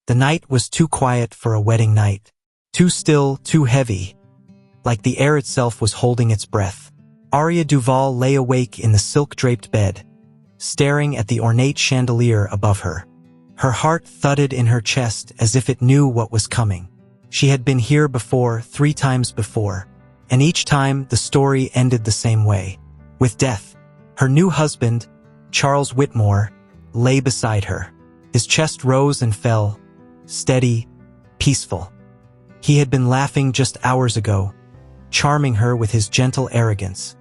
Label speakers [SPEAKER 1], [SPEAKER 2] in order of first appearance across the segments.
[SPEAKER 1] The night was too quiet for a wedding night. Too still, too heavy. Like the air itself was holding its breath. Aria Duval lay awake in the silk-draped bed, staring at the ornate chandelier above her. Her heart thudded in her chest as if it knew what was coming. She had been here before, 3 times before, and each time the story ended the same way, with death. Her new husband, Charles Whitmore, lay beside her. His chest rose and fell, steady, peaceful. He had been laughing just hours ago, charming her with his gentle arrogance,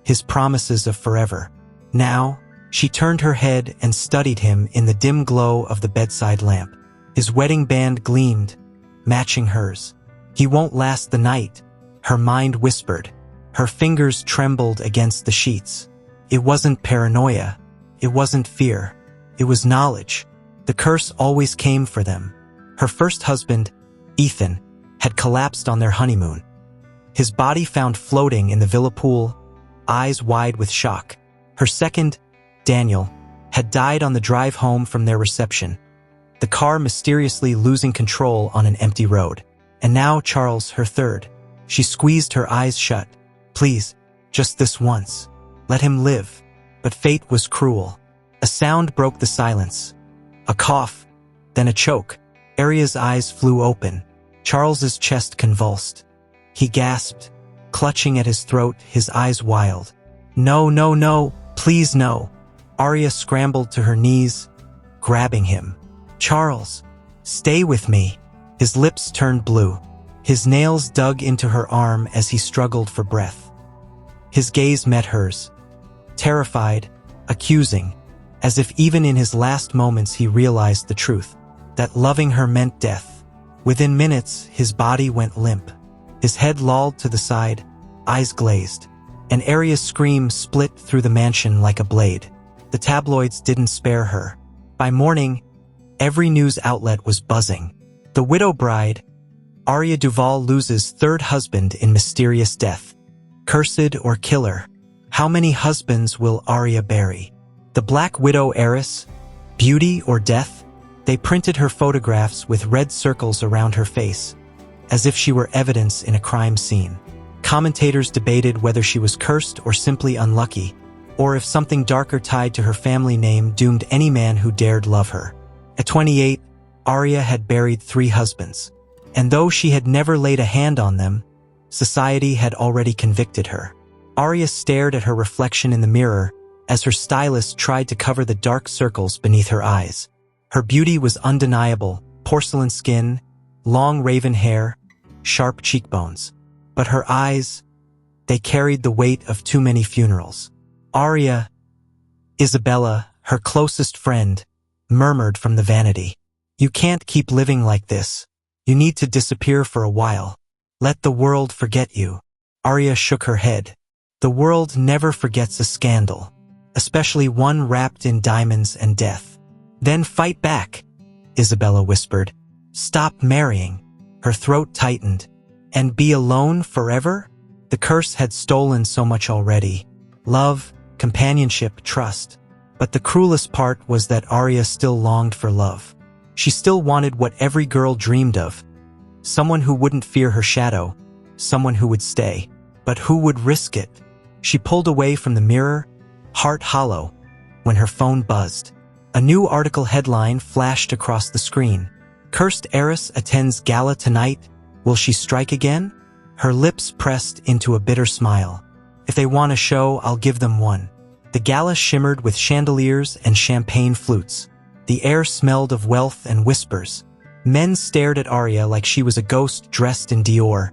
[SPEAKER 1] his promises of forever. Now, she turned her head and studied him in the dim glow of the bedside lamp. His wedding band gleamed, matching hers. He won't last the night, her mind whispered. Her fingers trembled against the sheets. It wasn't paranoia. It wasn't fear. It was knowledge. The curse always came for them. Her first husband, Ethan, had collapsed on their honeymoon. His body found floating in the villa pool, eyes wide with shock. Her second, Daniel, had died on the drive home from their reception, the car mysteriously losing control on an empty road. And now Charles, her third. She squeezed her eyes shut. Please, just this once. Let him live. But fate was cruel. A sound broke the silence. A cough, then a choke. Aria's eyes flew open. Charles's chest convulsed. He gasped, clutching at his throat, his eyes wild. No, no, no, please no. Aria scrambled to her knees, grabbing him. Charles, stay with me. His lips turned blue. His nails dug into her arm as he struggled for breath. His gaze met hers, terrified, accusing, as if even in his last moments he realized the truth, that loving her meant death. Within minutes, his body went limp. His head lolled to the side, eyes glazed. An Aria's scream split through the mansion like a blade. The tabloids didn't spare her. By morning, every news outlet was buzzing. The widow bride, Aria Duval, loses third husband in mysterious death. Cursed or killer? How many husbands will Aria bury? The Black Widow heiress? Beauty or death? They printed her photographs with red circles around her face, as if she were evidence in a crime scene. Commentators debated whether she was cursed or simply unlucky, or if something darker tied to her family name doomed any man who dared love her. At 28, Aria had buried 3 husbands, and though she had never laid a hand on them, society had already convicted her. Aria stared at her reflection in the mirror as her stylist tried to cover the dark circles beneath her eyes. Her beauty was undeniable: porcelain skin, long raven hair, sharp cheekbones. But her eyes, they carried the weight of too many funerals. Aria, Isabella, her closest friend, murmured from the vanity. You can't keep living like this. You need to disappear for a while. Let the world forget you. Aria shook her head. The world never forgets a scandal, especially one wrapped in diamonds and death. Then fight back, Isabella whispered. Stop marrying. Her throat tightened. And be alone forever? The curse had stolen so much already. Love, companionship, trust. But the cruelest part was that Aria still longed for love. She still wanted what every girl dreamed of. Someone who wouldn't fear her shadow. Someone who would stay. But who would risk it? She pulled away from the mirror, heart hollow, when her phone buzzed. A new article headline flashed across the screen. Cursed heiress attends gala tonight. Will she strike again? Her lips pressed into a bitter smile. If they want a show, I'll give them one. The gala shimmered with chandeliers and champagne flutes. The air smelled of wealth and whispers. Men stared at Aria like she was a ghost dressed in Dior,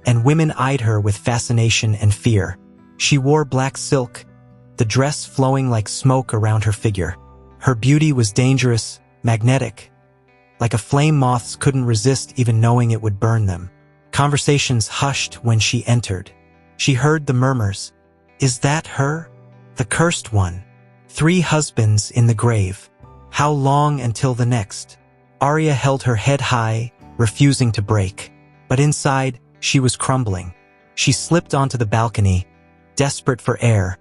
[SPEAKER 1] and women eyed her with fascination and fear. She wore black silk, the dress flowing like smoke around her figure. Her beauty was dangerous, magnetic, like a flame moths couldn't resist even knowing it would burn them. Conversations hushed when she entered. She heard the murmurs. Is that her? The cursed one. 3 husbands in the grave. How long until the next? Aria held her head high, refusing to break. But inside, she was crumbling. She slipped onto the balcony, desperate for air,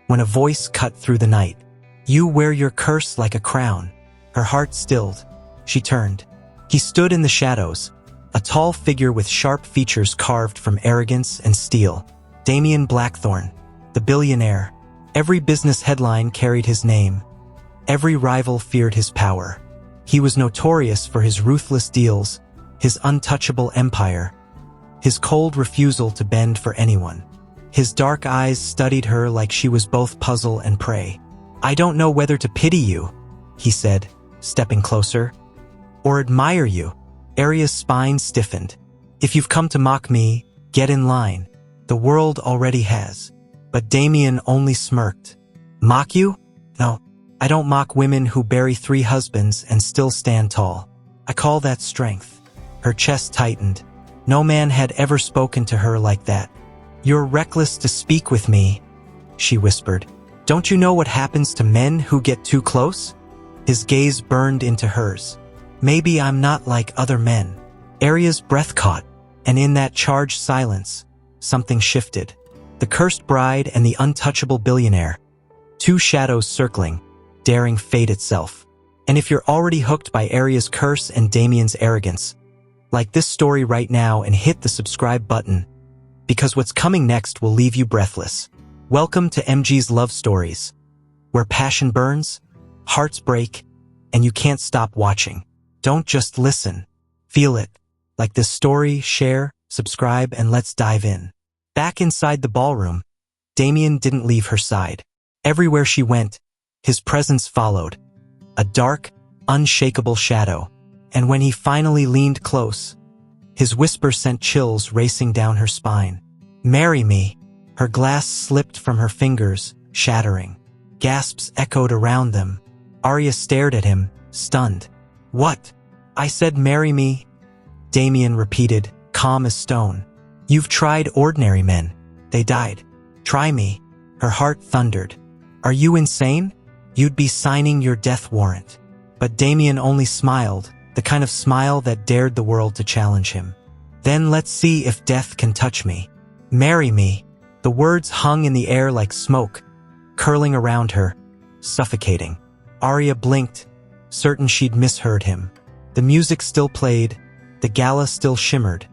[SPEAKER 1] when a voice cut through the night. You wear your curse like a crown. Her heart stilled. She turned. He stood in the shadows, a tall figure with sharp features carved from arrogance and steel. Damien Blackthorne, the billionaire. Every business headline carried his name. Every rival feared his power. He was notorious for his ruthless deals, his untouchable empire, his cold refusal to bend for anyone. His dark eyes studied her like she was both puzzle and prey. "I don't know whether to pity you," he said, stepping closer, "or admire you." Aria's spine stiffened. "If you've come to mock me, get in line. The world already has." But Damien only smirked. "Mock you? No, I don't mock women who bury 3 husbands and still stand tall. I call that strength." Her chest tightened. No man had ever spoken to her like that. "You're reckless to speak with me," she whispered. "Don't you know what happens to men who get too close?" His gaze burned into hers. "Maybe I'm not like other men." Aria's breath caught, and in that charged silence, something shifted. The cursed bride and the untouchable billionaire. 2 shadows circling, daring fate itself. And if you're already hooked by Aria's curse and Damien's arrogance, like this story right now and hit the subscribe button, because what's coming next will leave you breathless. Welcome to MG's Love Stories, where passion burns, hearts break, and you can't stop watching. Don't just listen. Feel it. Like this story, share, subscribe, and let's dive in. Back inside the ballroom, Damien didn't leave her side. Everywhere she went, his presence followed. A dark, unshakable shadow. And when he finally leaned close, his whisper sent chills racing down her spine. "Marry me." Her glass slipped from her fingers, shattering. Gasps echoed around them. Aria stared at him, stunned. "What?" "I said marry me," Damien repeated, calm as stone. "You've tried ordinary men. They died. Try me." Her heart thundered. "Are you insane? You'd be signing your death warrant." But Damien only smiled, the kind of smile that dared the world to challenge him. "Then let's see if death can touch me. Marry me." The words hung in the air like smoke, curling around her, suffocating. Aria blinked, certain she'd misheard him. The music still played, the gala still shimmered,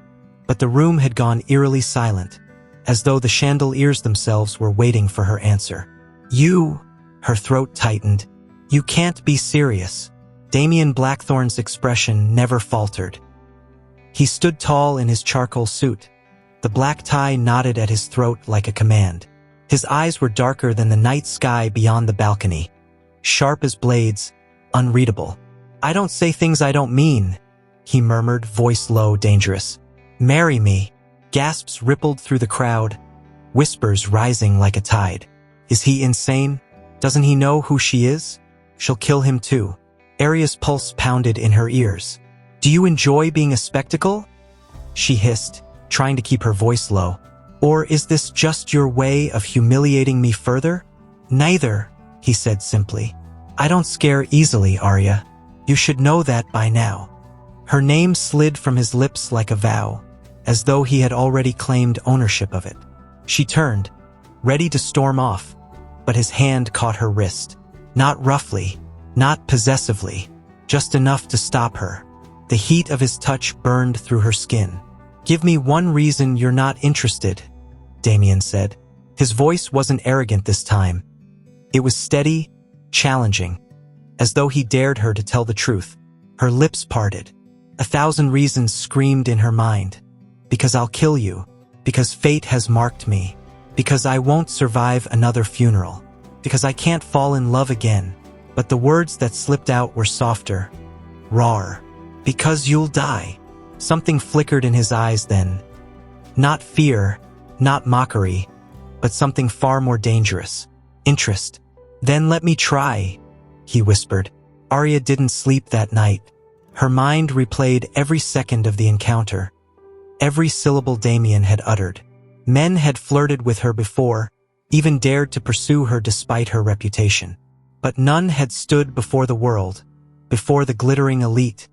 [SPEAKER 1] but the room had gone eerily silent, as though the chandeliers themselves were waiting for her answer. "You," her throat tightened, "you can't be serious." Damien Blackthorne's expression never faltered. He stood tall in his charcoal suit, the black tie knotted at his throat like a command. His eyes were darker than the night sky beyond the balcony, sharp as blades, unreadable. "I don't say things I don't mean," he murmured, voice low, dangerous. "Marry me." Gasps rippled through the crowd, whispers rising like a tide. Is he insane? Doesn't he know who she is? She'll kill him too. Aria's pulse pounded in her ears. "Do you enjoy being a spectacle?" she hissed, trying to keep her voice low. "Or is this just your way of humiliating me further?" "Neither," he said simply. "I don't scare easily, Aria. You should know that by now." Her name slid from his lips like a vow, as though he had already claimed ownership of it. She turned, ready to storm off, but his hand caught her wrist. Not roughly, not possessively, just enough to stop her. The heat of his touch burned through her skin. "Give me one reason you're not interested," Damien said. His voice wasn't arrogant this time. It was steady, challenging, as though he dared her to tell the truth. Her lips parted. 1,000 reasons screamed in her mind. "Because I'll kill you. Because fate has marked me. Because I won't survive another funeral. Because I can't fall in love again." But the words that slipped out were softer, rawer. "Because you'll die." Something flickered in his eyes then. Not fear, not mockery, but something far more dangerous. Interest. "Then let me try," he whispered. Aria didn't sleep that night. Her mind replayed every second of the encounter, every syllable Damien had uttered. Men had flirted with her before, even dared to pursue her despite her reputation. But none had stood before the world, before the glittering elite,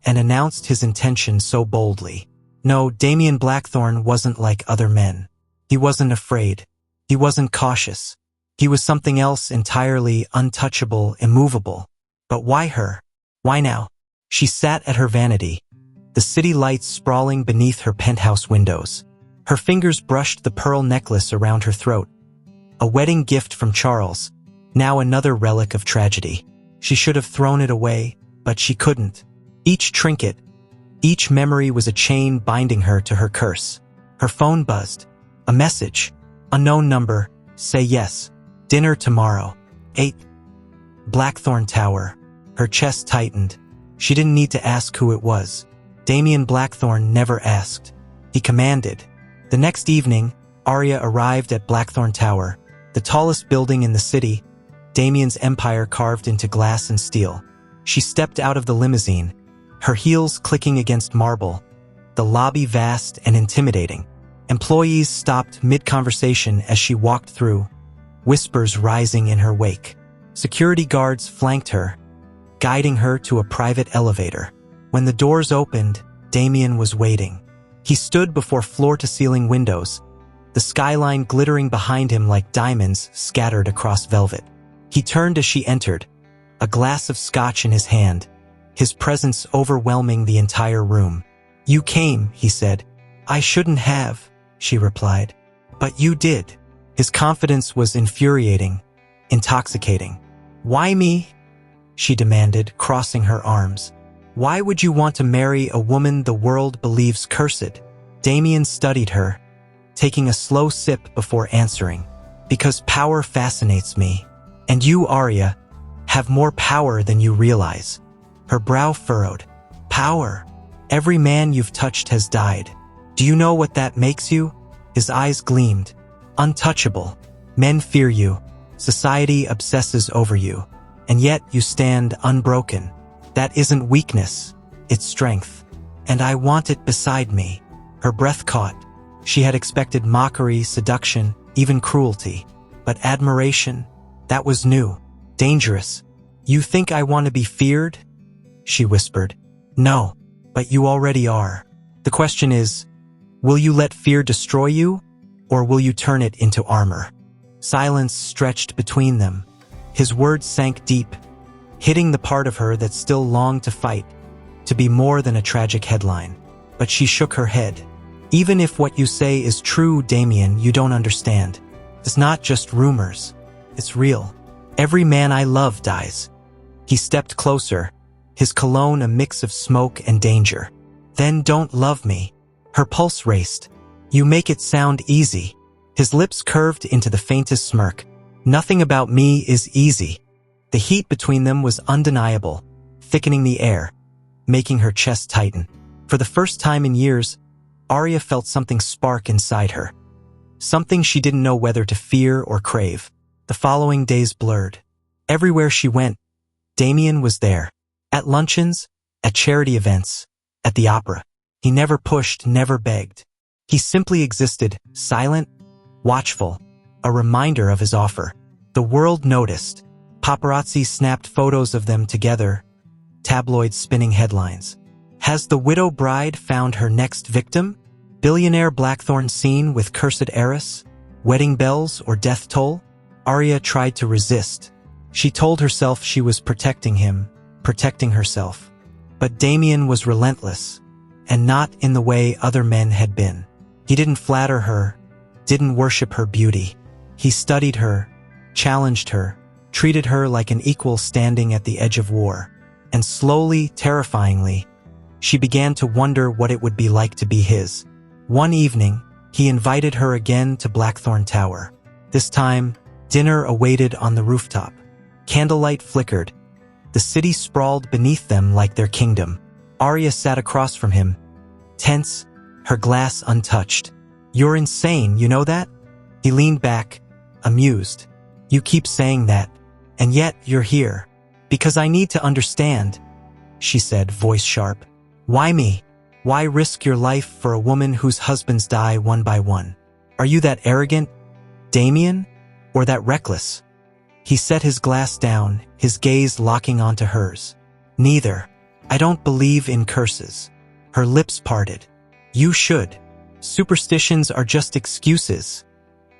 [SPEAKER 1] and announced his intention so boldly. No, Damien Blackthorne wasn't like other men. He wasn't afraid. He wasn't cautious. He was something else entirely untouchable, immovable. But why her? Why now? She sat at her vanity, the city lights sprawling beneath her penthouse windows. Her fingers brushed the pearl necklace around her throat. A wedding gift from Charles, now another relic of tragedy. She should have thrown it away, but she couldn't. Each trinket, each memory was a chain binding her to her curse. Her phone buzzed. A message. Unknown number. Say yes. Dinner tomorrow. 8. Blackthorn Tower. Her chest tightened. She didn't need to ask who it was. Damien Blackthorn never asked. He commanded. The next evening, Aria arrived at Blackthorn Tower, the tallest building in the city, Damien's empire carved into glass and steel. She stepped out of the limousine, her heels clicking against marble, the lobby vast and intimidating. Employees stopped mid-conversation as she walked through, whispers rising in her wake. Security guards flanked her, guiding her to a private elevator. When the doors opened, Damien was waiting. He stood before floor-to-ceiling windows, the skyline glittering behind him like diamonds scattered across velvet. He turned as she entered, a glass of scotch in his hand, his presence overwhelming the entire room. "You came," he said. "I shouldn't have," she replied. "But you did." His confidence was infuriating, intoxicating. "Why me?" she demanded, crossing her arms. "Why would you want to marry a woman the world believes cursed?" Damien studied her, taking a slow sip before answering. "Because power fascinates me. And you, Aria, have more power than you realize." Her brow furrowed. "Power? Every man you've touched has died. Do you know what that makes you?" His eyes gleamed. "Untouchable. Men fear you. Society obsesses over you. And yet you stand unbroken. That isn't weakness. It's strength. And I want it beside me." Her breath caught. She had expected mockery, seduction, even cruelty. But admiration, that was new, dangerous. "You think I want to be feared?" she whispered. "No, but you already are. The question is, will you let fear destroy you, or will you turn it into armor?" Silence stretched between them. His words sank deep, hitting the part of her that still longed to fight, to be more than a tragic headline. But she shook her head. "Even if what you say is true, Damien, you don't understand. It's not just rumors. It's real. Every man I love dies." He stepped closer, his cologne a mix of smoke and danger. "Then don't love me." Her pulse raced. "You make it sound easy." His lips curved into the faintest smirk. "Nothing about me is easy." The heat between them was undeniable, thickening the air, making her chest tighten. For the first time in years, Aria felt something spark inside her. Something she didn't know whether to fear or crave. The following days blurred. Everywhere she went, Damien was there. At luncheons, at charity events, at the opera. He never pushed, never begged. He simply existed, silent, watchful, a reminder of his offer. The world noticed. Paparazzi snapped photos of them together, tabloids spinning headlines. Has the widow bride found her next victim? Billionaire Blackthorn seen with cursed heiress? Wedding bells or death toll? Aria tried to resist. She told herself she was protecting him, protecting herself. But Damien was relentless, and not in the way other men had been. He didn't flatter her, didn't worship her beauty. He studied her, challenged her, treated her like an equal standing at the edge of war. And slowly, terrifyingly, she began to wonder what it would be like to be his. One evening, he invited her again to Blackthorn Tower. This time, dinner awaited on the rooftop. Candlelight flickered. The city sprawled beneath them like their kingdom. Aria sat across from him, tense, her glass untouched. "You're insane, you know that?" He leaned back, amused. "You keep saying that, and yet you're here. Because I need to understand," she said, voice sharp. "Why me? Why risk your life for a woman whose husbands die one by one? Are you that arrogant, Damien, or that reckless?" He set his glass down, his gaze locking onto hers. "Neither. I don't believe in curses." Her lips parted. "You should. Superstitions are just excuses,"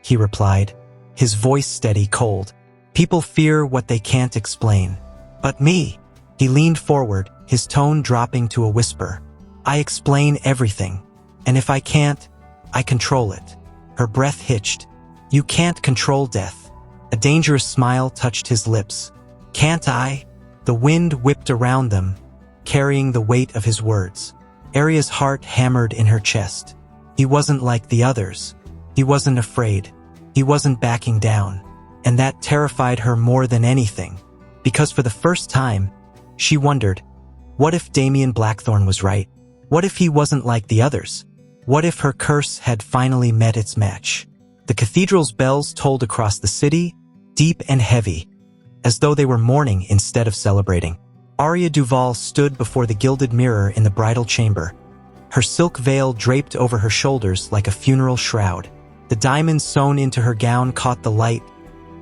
[SPEAKER 1] he replied, his voice steady, cold. "People fear what they can't explain. But me, He leaned forward, his tone dropping to a whisper. I explain everything. And if I can't, I control it. Her breath hitched. You can't control death. A dangerous smile touched his lips. Can't I? The wind whipped around them, carrying the weight of his words. Aria's heart hammered in her chest. He wasn't like the others. He wasn't afraid. He wasn't backing down. And that terrified her more than anything. Because for the first time, she wondered, what if Damien Blackthorne was right? What if he wasn't like the others? What if her curse had finally met its match? The cathedral's bells tolled across the city, deep and heavy, as though they were mourning instead of celebrating. Aria Duval stood before the gilded mirror in the bridal chamber. Her silk veil draped over her shoulders like a funeral shroud. The diamonds sewn into her gown caught the light,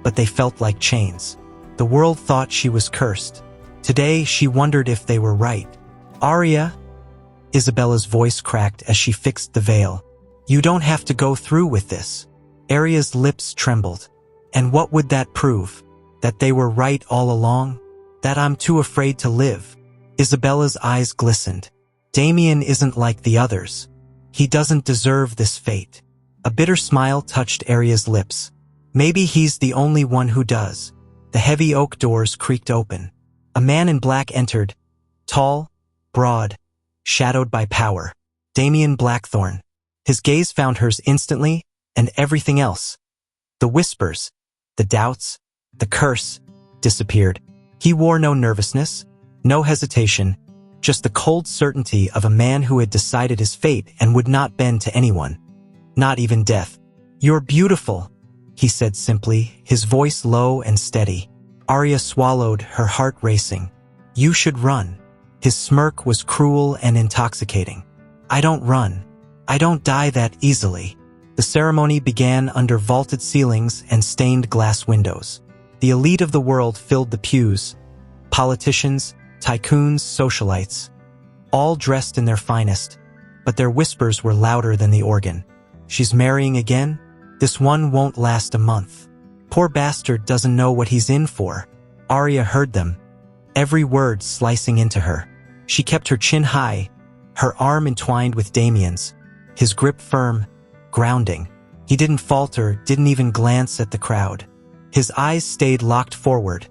[SPEAKER 1] but they felt like chains. The world thought she was cursed. Today, she wondered if they were right. Aria, Isabella's voice cracked as she fixed the veil. You don't have to go through with this. Aria's lips trembled. And what would that prove? That they were right all along? That I'm too afraid to live? Isabella's eyes glistened. Damien isn't like the others. He doesn't deserve this fate. A bitter smile touched Aria's lips. Maybe he's the only one who does. The heavy oak doors creaked open. A man in black entered, tall, broad, shadowed by power. Damien Blackthorne. His gaze found hers instantly, and everything else. The whispers, the doubts, the curse, disappeared. He wore no nervousness, no hesitation, just the cold certainty of a man who had decided his fate and would not bend to anyone, not even death. You're beautiful, he said simply, his voice low and steady. Aria swallowed, her heart racing. You should run. His smirk was cruel and intoxicating. I don't run. I don't die that easily. The ceremony began under vaulted ceilings and stained glass windows. The elite of the world filled the pews. Politicians, tycoons, socialites. All dressed in their finest, but their whispers were louder than the organ. She's marrying again? This one won't last a month. Poor bastard doesn't know what he's in for. Aria heard them, every word slicing into her. She kept her chin high, her arm entwined with Damien's, his grip firm, grounding. He didn't falter, didn't even glance at the crowd. His eyes stayed locked forward,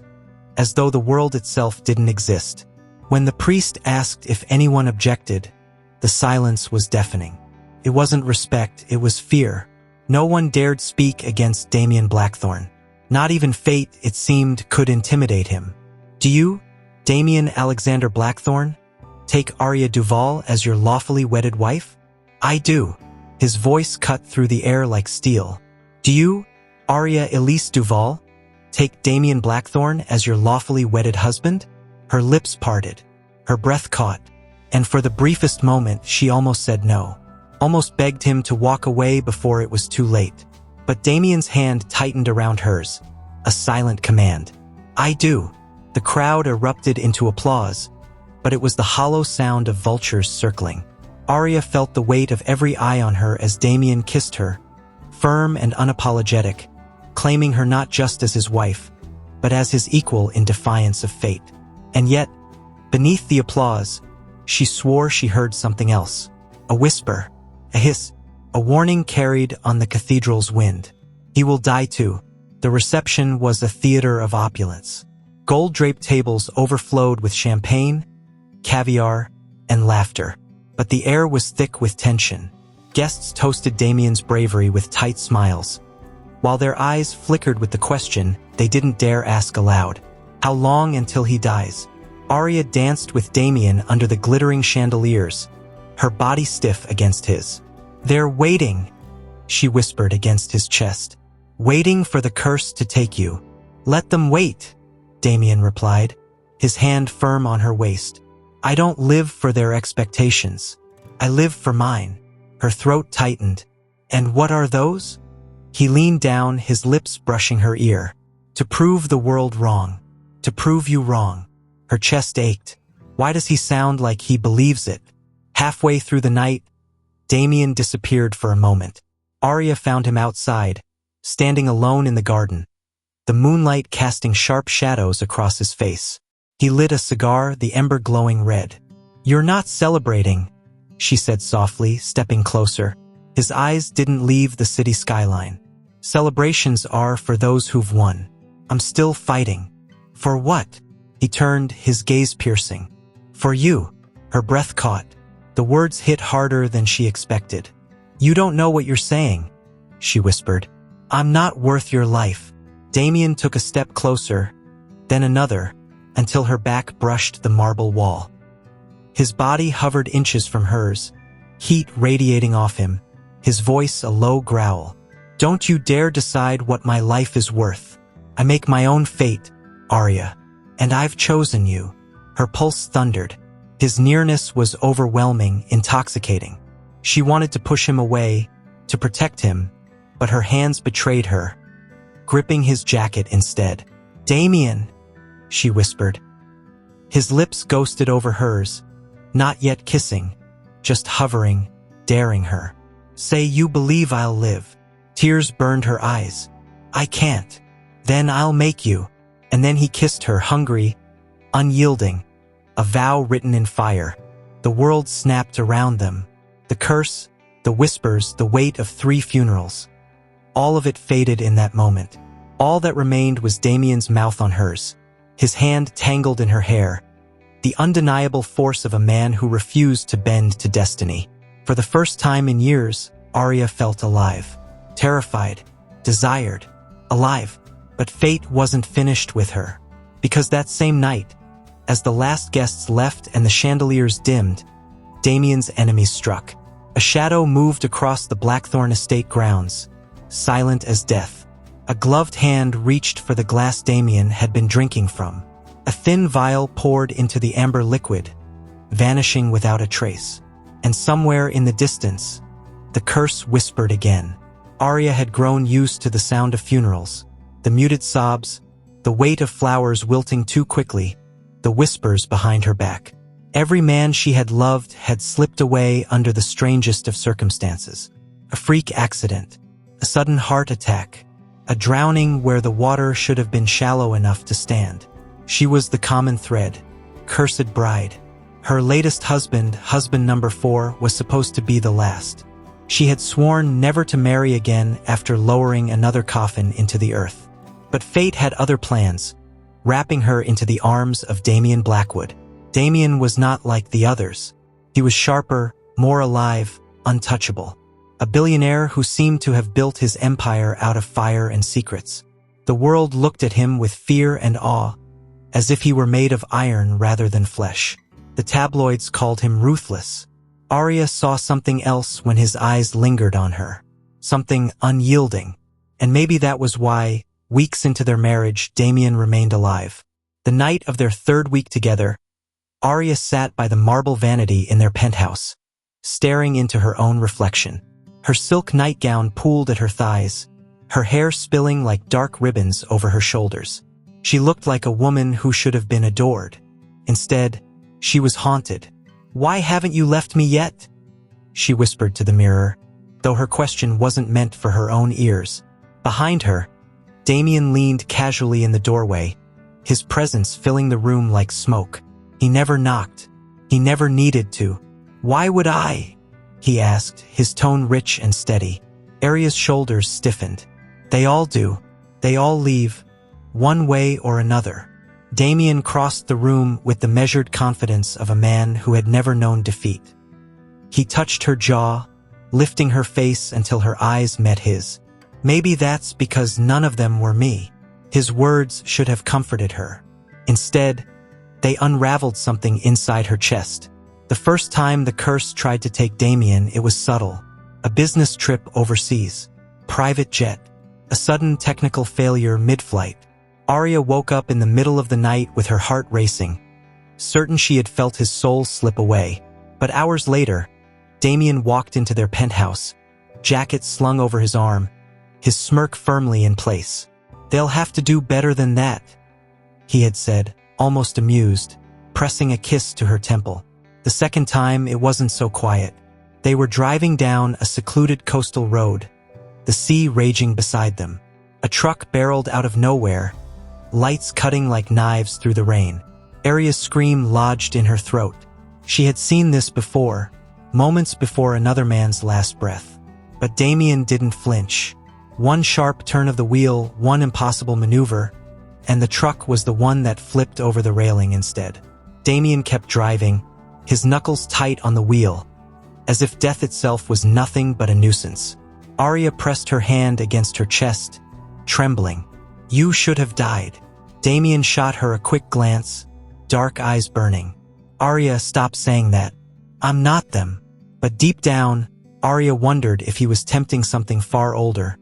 [SPEAKER 1] as though the world itself didn't exist. When the priest asked if anyone objected, the silence was deafening. It wasn't respect, it was fear. No one dared speak against Damien Blackthorne. Not even fate, it seemed, could intimidate him. Do you, Damien Alexander Blackthorne, take Aria Duval as your lawfully wedded wife? I do. His voice cut through the air like steel. Do you, Aria Elise Duval, take Damien Blackthorne as your lawfully wedded husband? Her lips parted, her breath caught, and for the briefest moment she almost said no. Almost begged him to walk away before it was too late. But Damien's hand tightened around hers, a silent command. I do. The crowd erupted into applause, but it was the hollow sound of vultures circling. Aria felt the weight of every eye on her as Damien kissed her, firm and unapologetic, claiming her not just as his wife, but as his equal in defiance of fate. And yet, beneath the applause, she swore she heard something else. A whisper, a hiss, a warning carried on the cathedral's wind. He will die too. The reception was a theater of opulence. Gold-draped tables overflowed with champagne, caviar, and laughter. But the air was thick with tension. Guests toasted Damien's bravery with tight smiles. While their eyes flickered with the question, they didn't dare ask aloud. How long until he dies? Aria danced with Damien under the glittering chandeliers, her body stiff against his. They're waiting, she whispered against his chest. Waiting for the curse to take you. Let them wait, Damien replied, his hand firm on her waist. I don't live for their expectations. I live for mine. Her throat tightened. And what are those? He leaned down, his lips brushing her ear. To prove the world wrong. To prove you wrong. Her chest ached. Why does he sound like he believes it? Halfway through the night, Damien disappeared for a moment. Aria found him outside, standing alone in the garden, the moonlight casting sharp shadows across his face. He lit a cigar, the ember glowing red. "You're not celebrating," she said softly, stepping closer. His eyes didn't leave the city skyline. "Celebrations are for those who've won. I'm still fighting." "For what?" He turned, his gaze piercing. "For you." Her breath caught. The words hit harder than she expected. "You don't know what you're saying," she whispered. "I'm not worth your life." Damien took a step closer, then another, until her back brushed the marble wall. His body hovered inches from hers, heat radiating off him, his voice a low growl. "Don't you dare decide what my life is worth. I make my own fate, Aria. And I've chosen you." Her pulse thundered. His nearness was overwhelming, intoxicating. She wanted to push him away, to protect him, but her hands betrayed her, gripping his jacket instead. "Damien," she whispered. His lips ghosted over hers, not yet kissing, just hovering, daring her. "Say you believe I'll live." Tears burned her eyes. "I can't." "Then I'll make you." And then he kissed her, hungry, unyielding, a vow written in fire. The world snapped around them. The curse, the whispers, the weight of 3 funerals. All of it faded in that moment. All that remained was Damien's mouth on hers, his hand tangled in her hair, the undeniable force of a man who refused to bend to destiny. For the first time in years, Aria felt alive, terrified, desired, alive. But fate wasn't finished with her, because that same night, as the last guests left and the chandeliers dimmed, Damien's enemies struck. A shadow moved across the Blackthorn estate grounds, silent as death. A gloved hand reached for the glass Damien had been drinking from. A thin vial poured into the amber liquid, vanishing without a trace. And somewhere in the distance, the curse whispered again. Aria had grown used to the sound of funerals, the muted sobs, the weight of flowers wilting too quickly, the whispers behind her back. Every man she had loved had slipped away under the strangest of circumstances. A freak accident, a sudden heart attack, a drowning where the water should have been shallow enough to stand. She was the common thread, cursed bride. Her latest husband, husband number 4, was supposed to be the last. She had sworn never to marry again after lowering another coffin into the earth. But fate had other plans, wrapping her into the arms of Damien Blackwood. Damien was not like the others. He was sharper, more alive, untouchable. A billionaire who seemed to have built his empire out of fire and secrets. The world looked at him with fear and awe, as if he were made of iron rather than flesh. The tabloids called him ruthless. Aria saw something else when his eyes lingered on her. Something unyielding. And maybe that was why, weeks into their marriage, Damien remained alive. The night of their 3rd week together, Aria sat by the marble vanity in their penthouse, staring into her own reflection. Her silk nightgown pooled at her thighs, her hair spilling like dark ribbons over her shoulders. She looked like a woman who should have been adored. Instead, she was haunted. "Why haven't you left me yet?" she whispered to the mirror, though her question wasn't meant for her own ears. Behind her, Damien leaned casually in the doorway, his presence filling the room like smoke. He never knocked. He never needed to. "Why would I?" he asked, his tone rich and steady. Aria's shoulders stiffened. "They all do. They all leave, one way or another." Damien crossed the room with the measured confidence of a man who had never known defeat. He touched her jaw, lifting her face until her eyes met his. "Maybe that's because none of them were me." His words should have comforted her. Instead, they unraveled something inside her chest. The first time the curse tried to take Damien, it was subtle. A business trip overseas. Private jet. A sudden technical failure mid-flight. Aria woke up in the middle of the night with her heart racing, certain she had felt his soul slip away. But hours later, Damien walked into their penthouse, jacket slung over his arm, his smirk firmly in place. "They'll have to do better than that," he had said, almost amused, pressing a kiss to her temple. The second time, it wasn't so quiet. They were driving down a secluded coastal road, the sea raging beside them. A truck barreled out of nowhere, lights cutting like knives through the rain. Aria's scream lodged in her throat. She had seen this before, moments before another man's last breath. But Damien didn't flinch. One sharp turn of the wheel, one impossible maneuver, and the truck was the one that flipped over the railing instead. Damien kept driving, his knuckles tight on the wheel, as if death itself was nothing but a nuisance. Aria pressed her hand against her chest, trembling. "You should have died." Damien shot her a quick glance, dark eyes burning. "Aria, stop saying that. I'm not them." But deep down, Aria wondered if he was tempting something far older,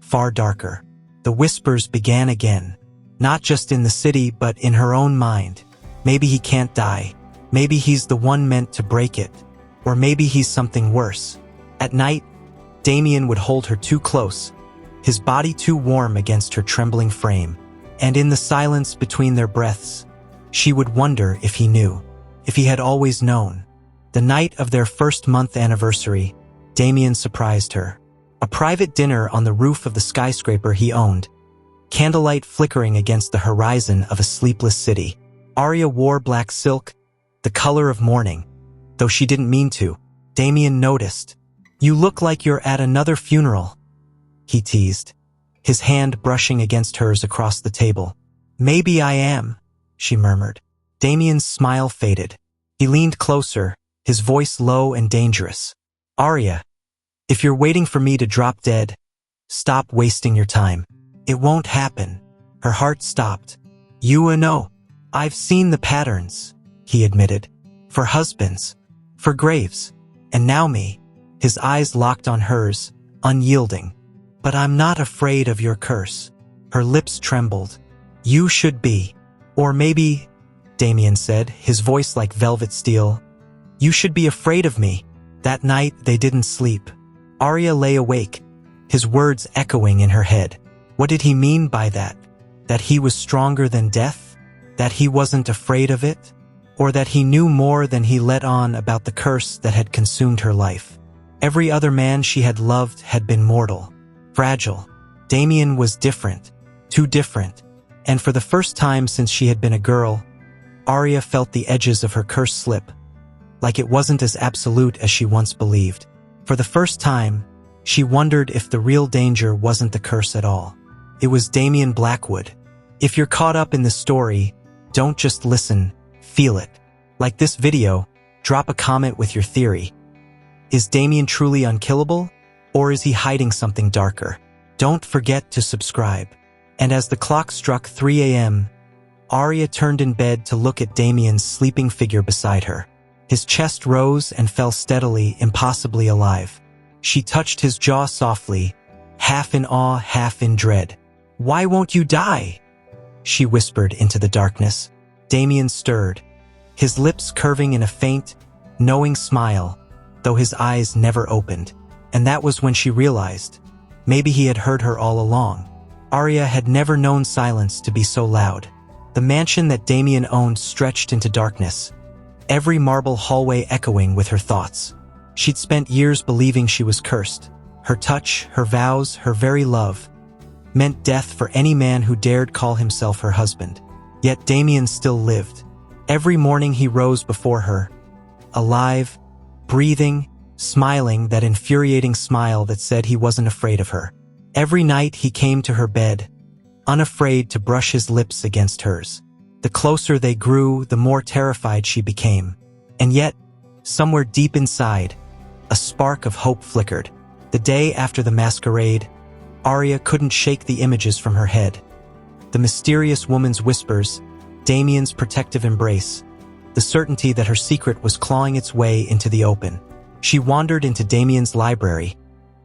[SPEAKER 1] far darker. The whispers began again, not just in the city but in her own mind. Maybe he can't die. Maybe he's the one meant to break it. Or maybe he's something worse. At night, Damien would hold her too close, his body too warm against her trembling frame. And in the silence between their breaths, she would wonder if he knew, if he had always known. The night of their first-month anniversary, Damien surprised her. A private dinner on the roof of the skyscraper he owned, candlelight flickering against the horizon of a sleepless city. Aria wore black silk, the color of mourning. Though she didn't mean to, Damien noticed. "You look like you're at another funeral," he teased, his hand brushing against hers across the table. "Maybe I am," she murmured. Damien's smile faded. He leaned closer, his voice low and dangerous. "Aria, if you're waiting for me to drop dead, stop wasting your time. It won't happen." Her heart stopped. "You know, I've seen the patterns," he admitted. "For husbands, for graves, and now me." His eyes locked on hers, unyielding. "But I'm not afraid of your curse." Her lips trembled. "You should be. Or maybe," Damien said, his voice like velvet steel, "you should be afraid of me." That night they didn't sleep. Aria lay awake, his words echoing in her head. What did he mean by that? That he was stronger than death? That he wasn't afraid of it? Or that he knew more than he let on about the curse that had consumed her life? Every other man she had loved had been mortal, fragile. Damien was different, too different. And for the first time since she had been a girl, Aria felt the edges of her curse slip, like it wasn't as absolute as she once believed. For the first time, she wondered if the real danger wasn't the curse at all. It was Damien Blackwood. If you're caught up in this story, don't just listen, feel it. Like this video, drop a comment with your theory. Is Damien truly unkillable, or is he hiding something darker? Don't forget to subscribe. And as the clock struck 3 a.m., Aria turned in bed to look at Damien's sleeping figure beside her. His chest rose and fell steadily, impossibly alive. She touched his jaw softly, half in awe, half in dread. "Why won't you die?" she whispered into the darkness. Damien stirred, his lips curving in a faint, knowing smile, though his eyes never opened. And that was when she realized, maybe he had heard her all along. Aria had never known silence to be so loud. The mansion that Damien owned stretched into darkness, every marble hallway echoing with her thoughts. She'd spent years believing she was cursed. Her touch, her vows, her very love meant death for any man who dared call himself her husband. Yet Damien still lived. Every morning he rose before her, alive, breathing, smiling, that infuriating smile that said he wasn't afraid of her. Every night he came to her bed, unafraid to brush his lips against hers. The closer they grew, the more terrified she became. And yet, somewhere deep inside, a spark of hope flickered. The day after the masquerade, Aria couldn't shake the images from her head. The mysterious woman's whispers, Damien's protective embrace, the certainty that her secret was clawing its way into the open. She wandered into Damien's library,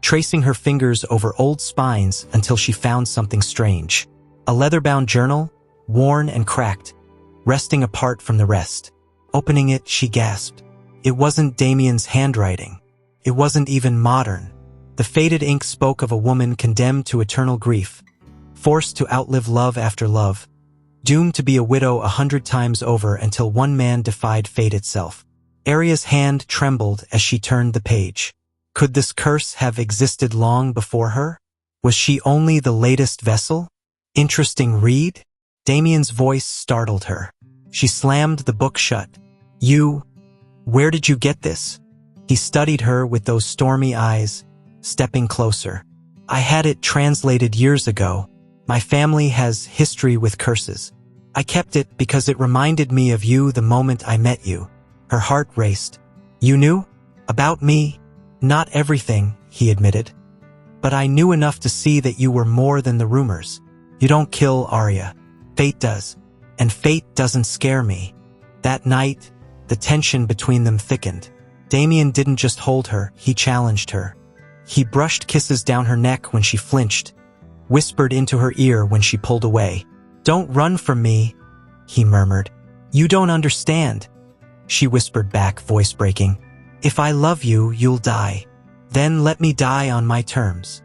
[SPEAKER 1] tracing her fingers over old spines until she found something strange. A leather-bound journal, worn and cracked, resting apart from the rest. Opening it, she gasped. It wasn't Damien's handwriting. It wasn't even modern. The faded ink spoke of a woman condemned to eternal grief, forced to outlive love after love, doomed to be a widow 100 times over until one man defied fate itself. Aria's hand trembled as she turned the page. Could this curse have existed long before her? Was she only the latest vessel? Interesting read? Damien's voice startled her. She slammed the book shut. Where did you get this? He studied her with those stormy eyes, stepping closer. I had it translated years ago. My family has history with curses. I kept it because it reminded me of you the moment I met you. Her heart raced. You knew? About me? Not everything, he admitted. But I knew enough to see that you were more than the rumors. You don't kill Aria. Fate does. And fate doesn't scare me. That night, the tension between them thickened. Damien didn't just hold her, he challenged her. He brushed kisses down her neck when she flinched, whispered into her ear when she pulled away. Don't run from me, he murmured. You don't understand, she whispered back, voice breaking. If I love you, you'll die. Then let me die on my terms.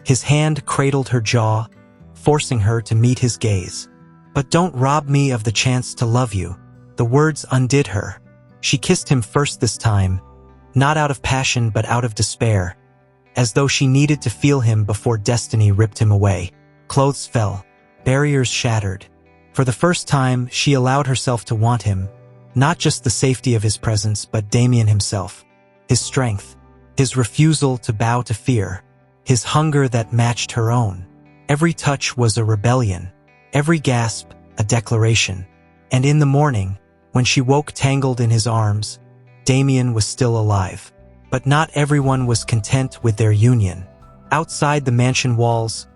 [SPEAKER 1] His hand cradled her jaw, forcing her to meet his gaze. But don't rob me of the chance to love you. The words undid her. She kissed him first this time, not out of passion but out of despair, as though she needed to feel him before destiny ripped him away. Clothes fell, barriers shattered. For the first time, she allowed herself to want him, not just the safety of his presence but Damien himself, his strength, his refusal to bow to fear, his hunger that matched her own. Every touch was a rebellion, every gasp a declaration. And in the morning, when she woke tangled in his arms, Damien was still alive. But not everyone was content with their union. Outside the mansion walls,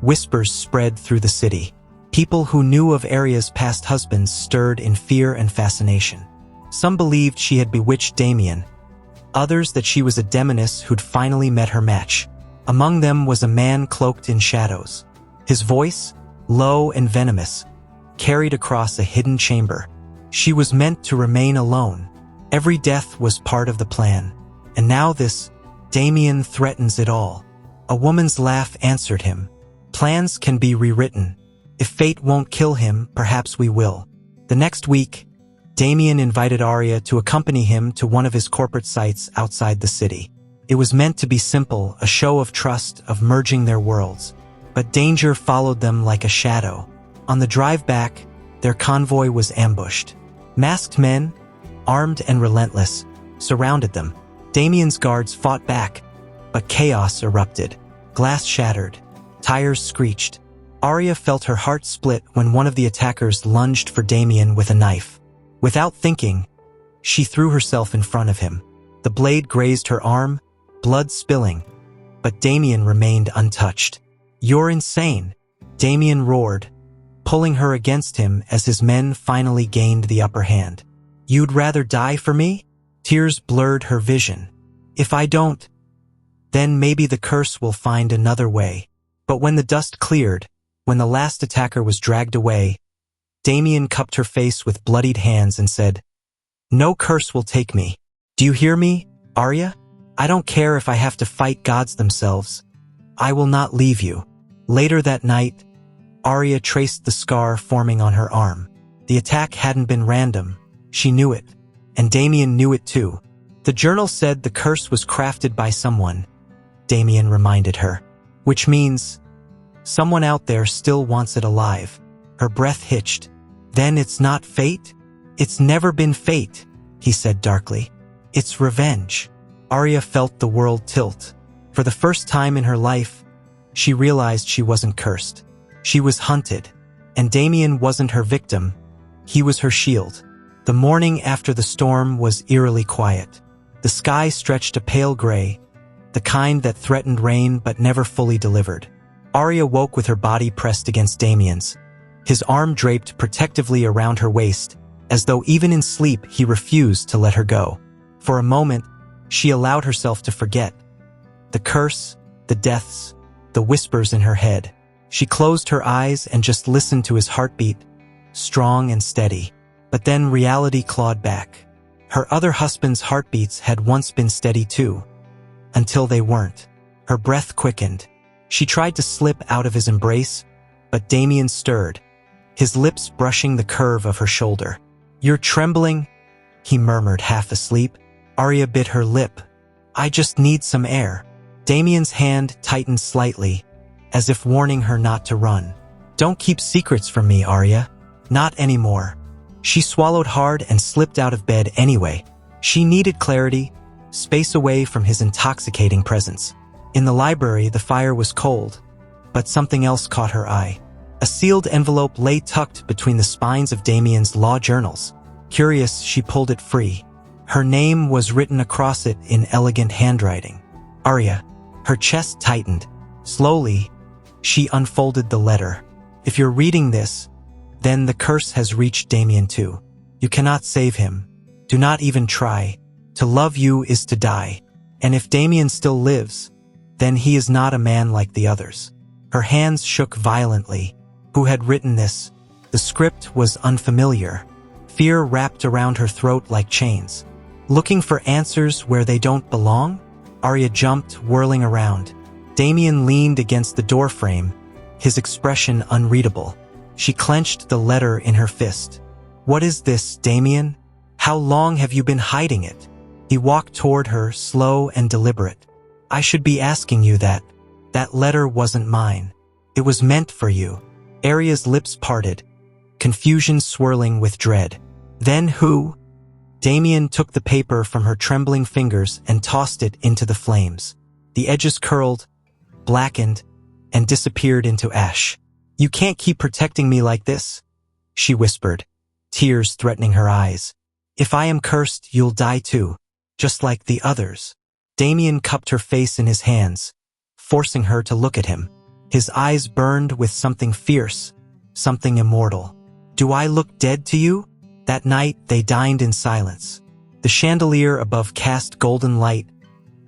[SPEAKER 1] whispers spread through the city. People who knew of Aria's past husbands stirred in fear and fascination. Some believed she had bewitched Damien, others that she was a demoness who'd finally met her match. Among them was a man cloaked in shadows. His voice, low and venomous, carried across a hidden chamber. She was meant to remain alone. Every death was part of the plan. And now this, Damien threatens it all. A woman's laugh answered him. Plans can be rewritten. If fate won't kill him, perhaps we will. The next week, Damien invited Aria to accompany him to one of his corporate sites outside the city. It was meant to be simple, a show of trust, of merging their worlds. But danger followed them like a shadow. On the drive back, their convoy was ambushed. Masked men, armed and relentless, surrounded them. Damien's guards fought back, but chaos erupted. Glass shattered. Tires screeched. Aria felt her heart split when one of the attackers lunged for Damien with a knife. Without thinking, she threw herself in front of him. The blade grazed her arm, blood spilling, but Damien remained untouched. You're insane, Damien roared, pulling her against him as his men finally gained the upper hand. You'd rather die for me? Tears blurred her vision. If I don't, then maybe the curse will find another way. But when the dust cleared, when the last attacker was dragged away, Damien cupped her face with bloodied hands and said, No curse will take me. Do you hear me, Aria? I don't care if I have to fight gods themselves. I will not leave you. Later that night, Aria traced the scar forming on her arm. The attack hadn't been random. She knew it. And Damien knew it too. The journal said the curse was crafted by someone, Damien reminded her. Which means, someone out there still wants it alive. Her breath hitched. Then it's not fate? It's never been fate, he said darkly. It's revenge. Aria felt the world tilt. For the first time in her life, she realized she wasn't cursed. She was hunted, and Damien wasn't her victim. He was her shield. The morning after the storm was eerily quiet. The sky stretched a pale gray, the kind that threatened rain but never fully delivered. Aria woke with her body pressed against Damien's, his arm draped protectively around her waist, as though even in sleep he refused to let her go. For a moment, she allowed herself to forget. The curse, the deaths, the whispers in her head. She closed her eyes and just listened to his heartbeat, strong and steady. But then reality clawed back. Her other husband's heartbeats had once been steady too, until they weren't. Her breath quickened. She tried to slip out of his embrace, but Damien stirred, his lips brushing the curve of her shoulder. You're trembling, he murmured half asleep. Aria bit her lip. I just need some air. Damien's hand tightened slightly, as if warning her not to run. Don't keep secrets from me, Aria. Not anymore. She swallowed hard and slipped out of bed anyway. She needed clarity, space away from his intoxicating presence. In the library, the fire was cold, but something else caught her eye. A sealed envelope lay tucked between the spines of Damien's law journals. Curious, she pulled it free. Her name was written across it in elegant handwriting. Aria. Her chest tightened. Slowly, she unfolded the letter. If you're reading this, then the curse has reached Damien too. You cannot save him. Do not even try. To love you is to die. And if Damien still lives, then he is not a man like the others. Her hands shook violently. Who had written this? The script was unfamiliar. Fear wrapped around her throat like chains. Looking for answers where they don't belong? Aria jumped, whirling around. Damien leaned against the doorframe, his expression unreadable. She clenched the letter in her fist. What is this, Damien? How long have you been hiding it? He walked toward her, slow and deliberate. I should be asking you that. That letter wasn't mine. It was meant for you. Aria's lips parted, confusion swirling with dread. Then who? Damien took the paper from her trembling fingers and tossed it into the flames. The edges curled, blackened, and disappeared into ash. You can't keep protecting me like this, she whispered, tears threatening her eyes. If I am cursed, you'll die too, just like the others. Damien cupped her face in his hands, forcing her to look at him. His eyes burned with something fierce, something immortal. Do I look dead to you? That night, they dined in silence. The chandelier above cast golden light,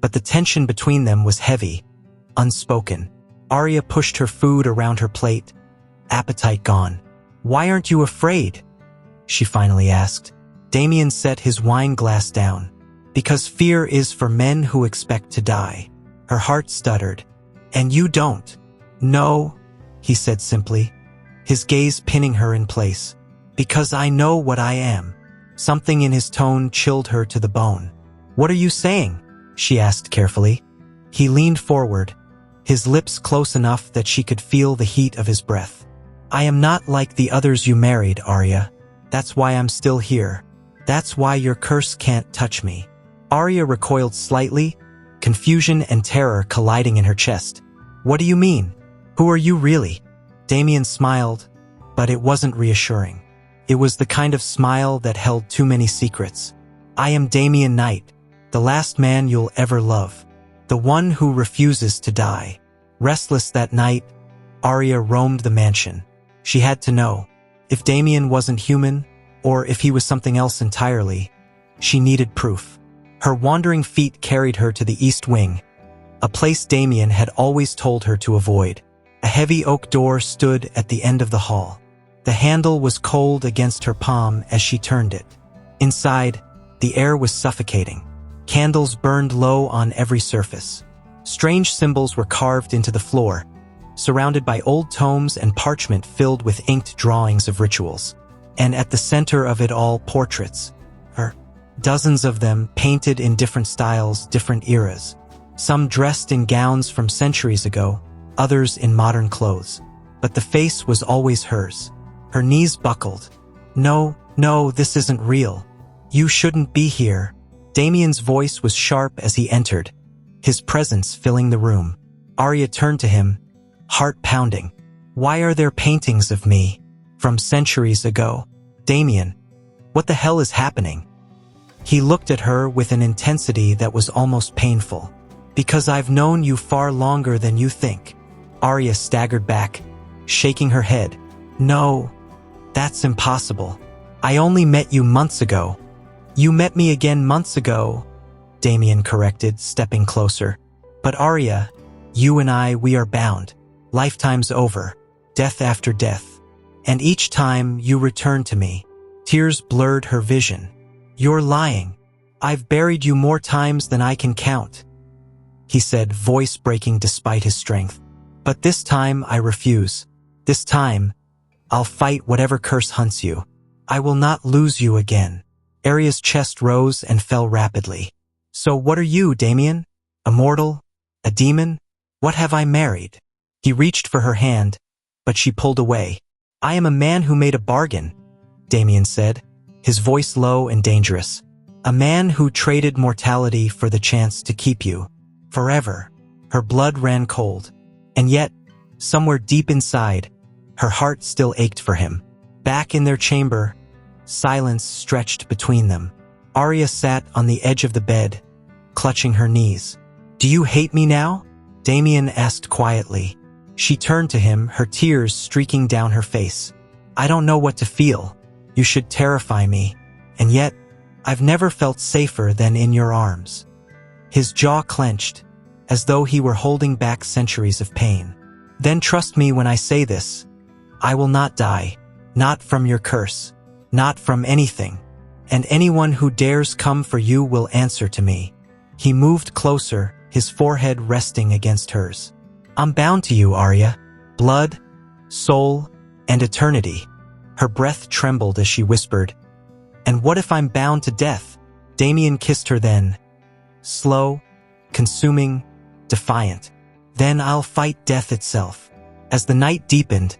[SPEAKER 1] but the tension between them was heavy, unspoken. Aria pushed her food around her plate, appetite gone. Why aren't you afraid? She finally asked. Damien set his wine glass down. Because fear is for men who expect to die. Her heart stuttered. And you don't. No, he said simply, his gaze pinning her in place. Because I know what I am. Something in his tone chilled her to the bone. What are you saying? She asked carefully. He leaned forward, his lips close enough that she could feel the heat of his breath. I am not like the others you married, Aria. That's why I'm still here. That's why your curse can't touch me. Aria recoiled slightly, confusion and terror colliding in her chest. What do you mean? Who are you really? Damien smiled, but it wasn't reassuring. It was the kind of smile that held too many secrets. I am Damien Knight, the last man you'll ever love. The one who refuses to die. Restless that night, Aria roamed the mansion. She had to know. If Damien wasn't human, or if he was something else entirely, she needed proof. Her wandering feet carried her to the East Wing, a place Damien had always told her to avoid. A heavy oak door stood at the end of the hall. The handle was cold against her palm as she turned it. Inside, the air was suffocating. Candles burned low on every surface. Strange symbols were carved into the floor, surrounded by old tomes and parchment filled with inked drawings of rituals. And at the center of it all, portraits. Dozens of them, painted in different styles, different eras. Some dressed in gowns from centuries ago, others in modern clothes. But the face was always hers. Her knees buckled. No, this isn't real. You shouldn't be here. Damien's voice was sharp as he entered, his presence filling the room. Aria turned to him, heart pounding. Why are there paintings of me? From centuries ago. Damien, what the hell is happening? He looked at her with an intensity that was almost painful. Because I've known you far longer than you think. Aria staggered back, shaking her head. No, that's impossible. I only met you months ago. You met me again months ago, Damien corrected, stepping closer. But Aria, you and I, we are bound. Lifetimes over, death after death. And each time you return to me, tears blurred her vision. You're lying. I've buried you more times than I can count, he said, voice breaking despite his strength. But this time I refuse. This time, I'll fight whatever curse hunts you. I will not lose you again. Aria's chest rose and fell rapidly. So what are you, Damien? A mortal? A demon? What have I married? He reached for her hand, but she pulled away. I am a man who made a bargain. Damien said, his voice low and dangerous. A man who traded mortality for the chance to keep you. Forever. Her blood ran cold. And yet, somewhere deep inside, her heart still ached for him. Back in their chamber, silence stretched between them. Aria sat on the edge of the bed, clutching her knees. "Do you hate me now?" Damien asked quietly. She turned to him, her tears streaking down her face. "I don't know what to feel. You should terrify me. And yet, I've never felt safer than in your arms." His jaw clenched, as though he were holding back centuries of pain. "Then trust me when I say this. I will not die. Not from your curse. Not from anything. And anyone who dares come for you will answer to me." He moved closer, his forehead resting against hers. "I'm bound to you, Aria. Blood, soul, and eternity." Her breath trembled as she whispered, "And what if I'm bound to death?" Damien kissed her then. Slow, consuming, defiant. "Then I'll fight death itself." As the night deepened,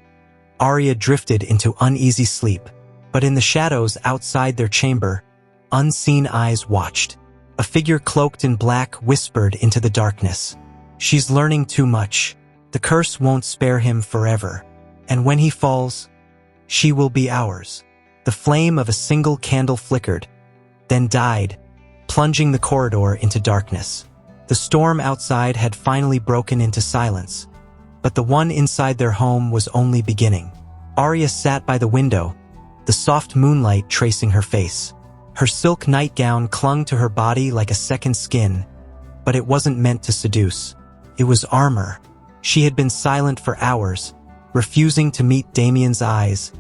[SPEAKER 1] Aria drifted into uneasy sleep, but in the shadows outside their chamber, unseen eyes watched. A figure cloaked in black whispered into the darkness, "She's learning too much. The curse won't spare him forever. And when he falls, she will be ours." The flame of a single candle flickered, then died, plunging the corridor into darkness. The storm outside had finally broken into silence, but the one inside their home was only beginning. Aria sat by the window, the soft moonlight tracing her face. Her silk nightgown clung to her body like a second skin, but it wasn't meant to seduce. It was armor. She had been silent for hours, refusing to meet Damien's eyes,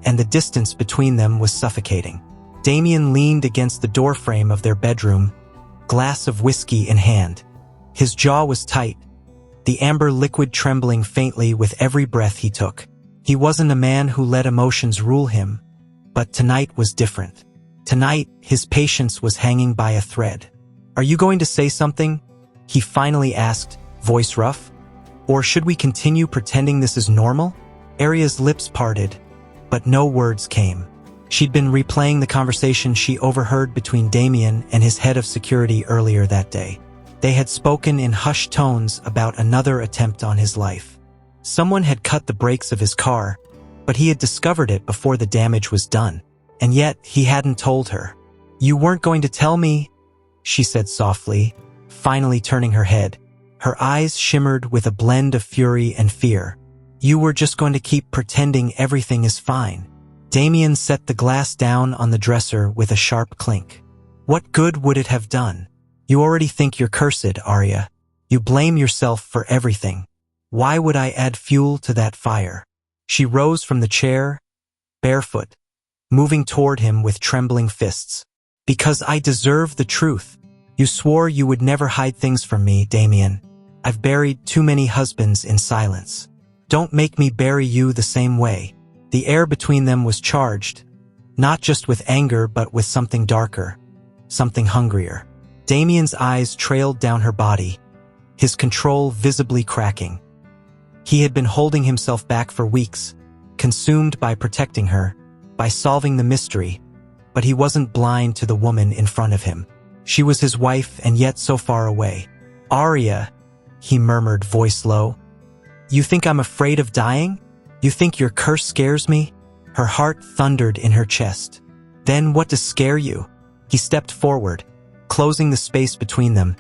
[SPEAKER 1] and the distance between them was suffocating. Damien leaned against the doorframe of their bedroom, glass of whiskey in hand. His jaw was tight, the amber liquid trembling faintly with every breath he took. He wasn't a man who let emotions rule him, but tonight was different. Tonight, his patience was hanging by a thread. "Are you going to say something?" he finally asked, voice rough. "Or should we continue pretending this is normal?" Aria's lips parted, but no words came. She'd been replaying the conversation she overheard between Damien and his head of security earlier that day. They had spoken in hushed tones about another attempt on his life. Someone had cut the brakes of his car, but he had discovered it before the damage was done. And yet, he hadn't told her. "You weren't going to tell me?" she said softly, finally turning her head. Her eyes shimmered with a blend of fury and fear. "You were just going to keep pretending everything is fine." Damien set the glass down on the dresser with a sharp clink. "What good would it have done? You already think you're cursed, Aria. You blame yourself for everything. Why would I add fuel to that fire?" She rose from the chair, barefoot, moving toward him with trembling fists. "Because I deserve the truth. You swore you would never hide things from me, Damien. I've buried too many husbands in silence. Don't make me bury you the same way." The air between them was charged, not just with anger but with something darker, something hungrier. Damien's eyes trailed down her body, his control visibly cracking. He had been holding himself back for weeks, consumed by protecting her, by solving the mystery, but he wasn't blind to the woman in front of him. She was his wife and yet so far away. "Aria," he murmured, voice low. "You think I'm afraid of dying? You think your curse scares me?" Her heart thundered in her chest. "Then what does scare you?" He stepped forward, closing the space between them,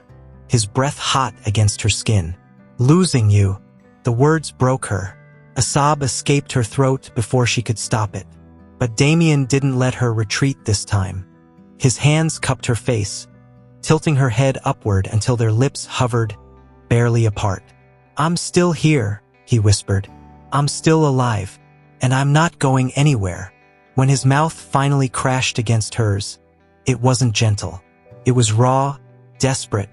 [SPEAKER 1] his breath hot against her skin. "Losing you." The words broke her. A sob escaped her throat before she could stop it. But Damien didn't let her retreat this time. His hands cupped her face, tilting her head upward until their lips hovered, barely apart. "I'm still here," he whispered. "I'm still alive, and I'm not going anywhere." When his mouth finally crashed against hers, it wasn't gentle. It was raw, desperate,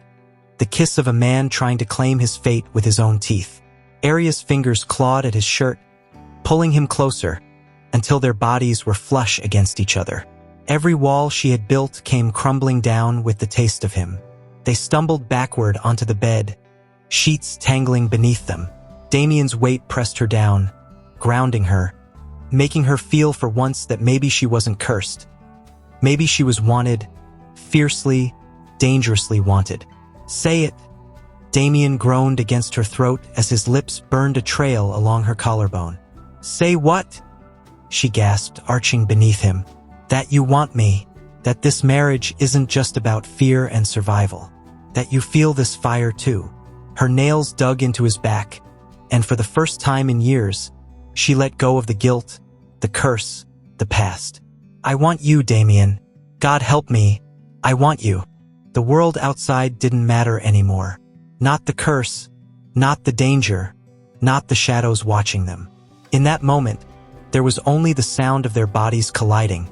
[SPEAKER 1] the kiss of a man trying to claim his fate with his own teeth. Aria's fingers clawed at his shirt, pulling him closer, until their bodies were flush against each other. Every wall she had built came crumbling down with the taste of him. They stumbled backward onto the bed, sheets tangling beneath them. Damien's weight pressed her down, grounding her, making her feel for once that maybe she wasn't cursed. Maybe she was wanted, fiercely, dangerously wanted. "Say it." Damien groaned against her throat as his lips burned a trail along her collarbone. "Say what?" she gasped, arching beneath him. "That you want me, that this marriage isn't just about fear and survival, that you feel this fire too." Her nails dug into his back, and for the first time in years, she let go of the guilt, the curse, the past. "I want you, Damien. God help me, I want you." The world outside didn't matter anymore. Not the curse, not the danger, not the shadows watching them. In that moment, there was only the sound of their bodies colliding,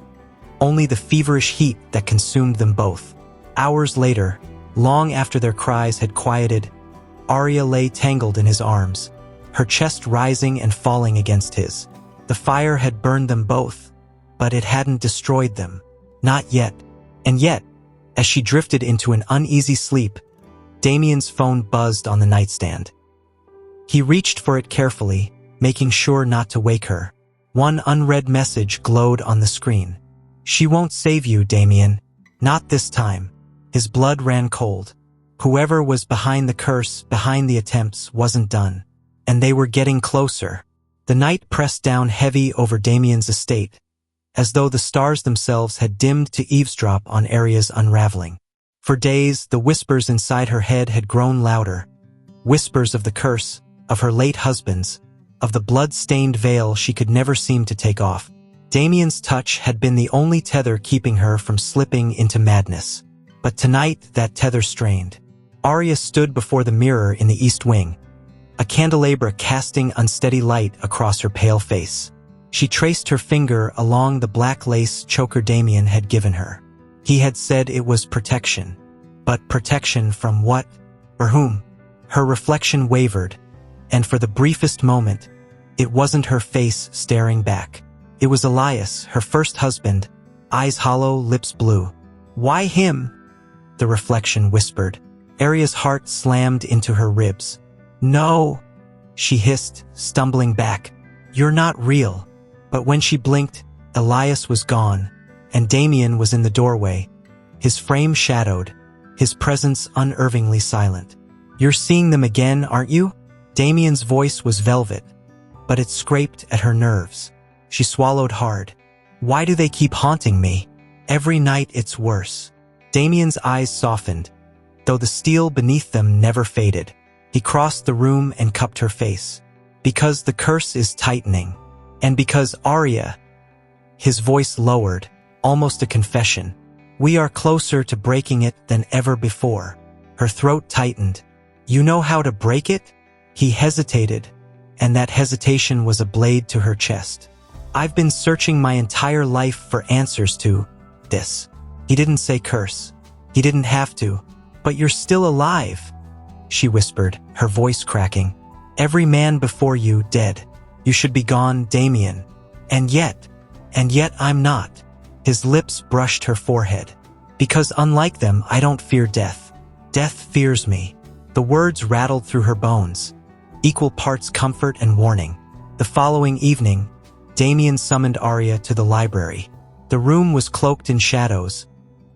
[SPEAKER 1] only the feverish heat that consumed them both. Hours later, long after their cries had quieted, Aria lay tangled in his arms, her chest rising and falling against his. The fire had burned them both, but it hadn't destroyed them. Not yet. And yet, as she drifted into an uneasy sleep, Damien's phone buzzed on the nightstand. He reached for it carefully, making sure not to wake her. One unread message glowed on the screen. "She won't save you, Damien. Not this time." His blood ran cold. Whoever was behind the curse, behind the attempts, wasn't done. And they were getting closer. The night pressed down heavy over Damien's estate, as though the stars themselves had dimmed to eavesdrop on Aria's unraveling. For days, the whispers inside her head had grown louder. Whispers of the curse, of her late husband's, of the blood-stained veil she could never seem to take off. Damien's touch had been the only tether keeping her from slipping into madness. But tonight, that tether strained. Aria stood before the mirror in the east wing, a candelabra casting unsteady light across her pale face. She traced her finger along the black lace choker Damien had given her. He had said it was protection. But protection from what? Or whom? Her reflection wavered, and for the briefest moment, it wasn't her face staring back. It was Elias, her first husband, eyes hollow, lips blue. "Why him?" the reflection whispered. Aria's heart slammed into her ribs. "No," she hissed, stumbling back. "You're not real." But when she blinked, Elias was gone, and Damien was in the doorway, his frame shadowed, his presence unervingly silent. "You're seeing them again, aren't you?" Damien's voice was velvet, but it scraped at her nerves. She swallowed hard. "Why do they keep haunting me? Every night it's worse." Damien's eyes softened, though the steel beneath them never faded. He crossed the room and cupped her face. "Because the curse is tightening. And because Aria," his voice lowered, almost a confession, "we are closer to breaking it than ever before." Her throat tightened. "You know how to break it?" He hesitated, and that hesitation was a blade to her chest. "I've been searching my entire life for answers to this." He didn't say curse. He didn't have to. "But you're still alive," she whispered, her voice cracking. "Every man before you dead. You should be gone, Damien. And yet I'm not." His lips brushed her forehead. "Because unlike them, I don't fear death. Death fears me." The words rattled through her bones, equal parts comfort and warning. The following evening, Damien summoned Aria to the library. The room was cloaked in shadows,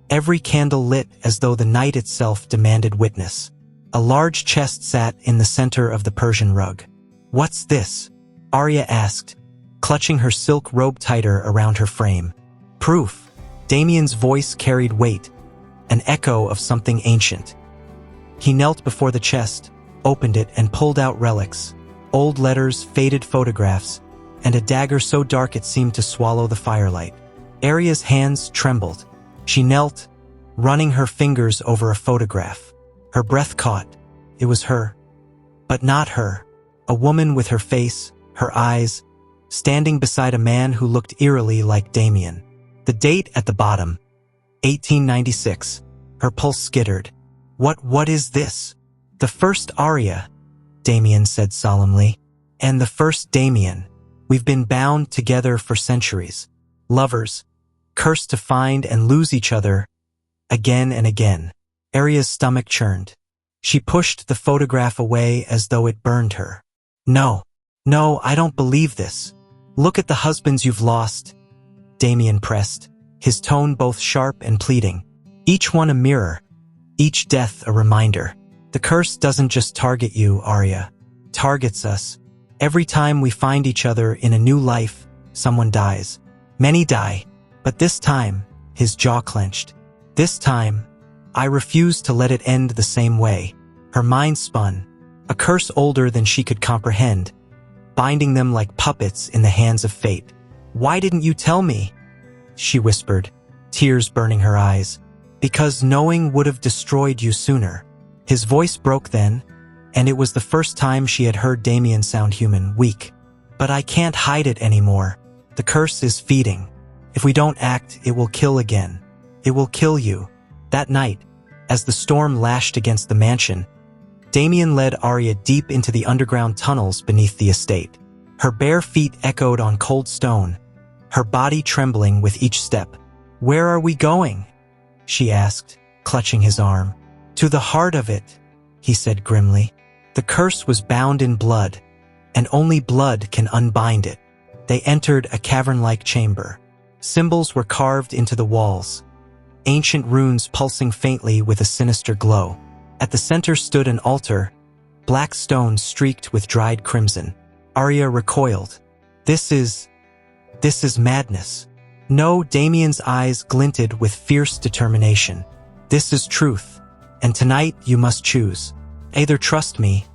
[SPEAKER 1] every candle lit as though the night itself demanded witness. A large chest sat in the center of the Persian rug. "What's this?" Aria asked, clutching her silk robe tighter around her frame. "Proof." Damien's voice carried weight, an echo of something ancient. He knelt before the chest, opened it and pulled out relics, old letters, faded photographs, and a dagger so dark it seemed to swallow the firelight. Aria's hands trembled. She knelt, running her fingers over a photograph. Her breath caught. It was her. But not her. A woman with her face, her eyes, standing beside a man who looked eerily like Damien. The date at the bottom, 1896. Her pulse skittered. What is this?" "The first Aria," Damien said solemnly. "And the first Damien. We've been bound together for centuries. Lovers, cursed to find and lose each other again and again." Aria's stomach churned. She pushed the photograph away as though it burned her. No, I don't believe this." Look at the husbands you've lost, Damien pressed, his tone both sharp and pleading. Each one a mirror, each death a reminder. The curse doesn't just target you, Aria. It targets us. Every time we find each other in a new life, someone dies. Many die, but this time, his jaw clenched. This time, I refuse to let it end the same way. Her mind spun, a curse older than she could comprehend, binding them like puppets in the hands of fate. Why didn't you tell me? She whispered, tears burning her eyes. Because knowing would have destroyed you sooner. His voice broke then, and it was the first time she had heard Damien sound human, weak. But I can't hide it anymore. The curse is feeding. If we don't act, it will kill again. It will kill you. That night, as the storm lashed against the mansion, Damien led Aria deep into the underground tunnels beneath the estate. Her bare feet echoed on cold stone, her body trembling with each step. Where are we going? She asked, clutching his arm. To the heart of it, he said grimly. The curse was bound in blood, and only blood can unbind it. They entered a cavern-like chamber. Symbols were carved into the walls, ancient runes pulsing faintly with a sinister glow. At the center stood an altar, black stone streaked with dried crimson. Aria recoiled. This is madness. No, Damien's eyes glinted with fierce determination. This is truth, and tonight you must choose. Either trust me,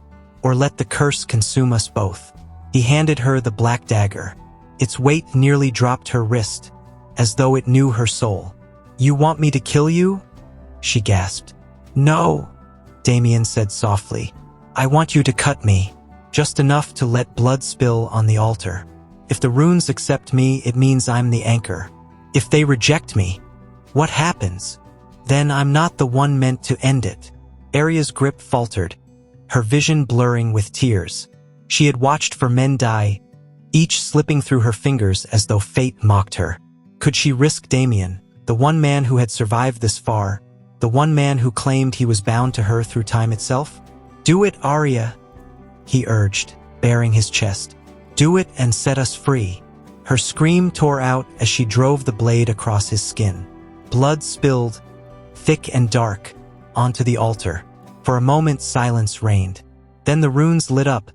[SPEAKER 1] or let the curse consume us both. He handed her the black dagger. Its weight nearly dropped her wrist, as though it knew her soul. You want me to kill you? She gasped. No, Damien said softly. I want you to cut me, just enough to let blood spill on the altar. If the runes accept me, it means I'm the anchor. If they reject me, what happens? Then I'm not the one meant to end it. Aria's grip faltered, her vision blurring with tears. She had watched for men die, each slipping through her fingers as though fate mocked her. Could she risk Damien, the one man who had survived this far, the one man who claimed he was bound to her through time itself? Do it, Aria, he urged, baring his chest. Do it and set us free. Her scream tore out as she drove the blade across his skin. Blood spilled, thick and dark, onto the altar. For a moment silence reigned. Then the runes lit up,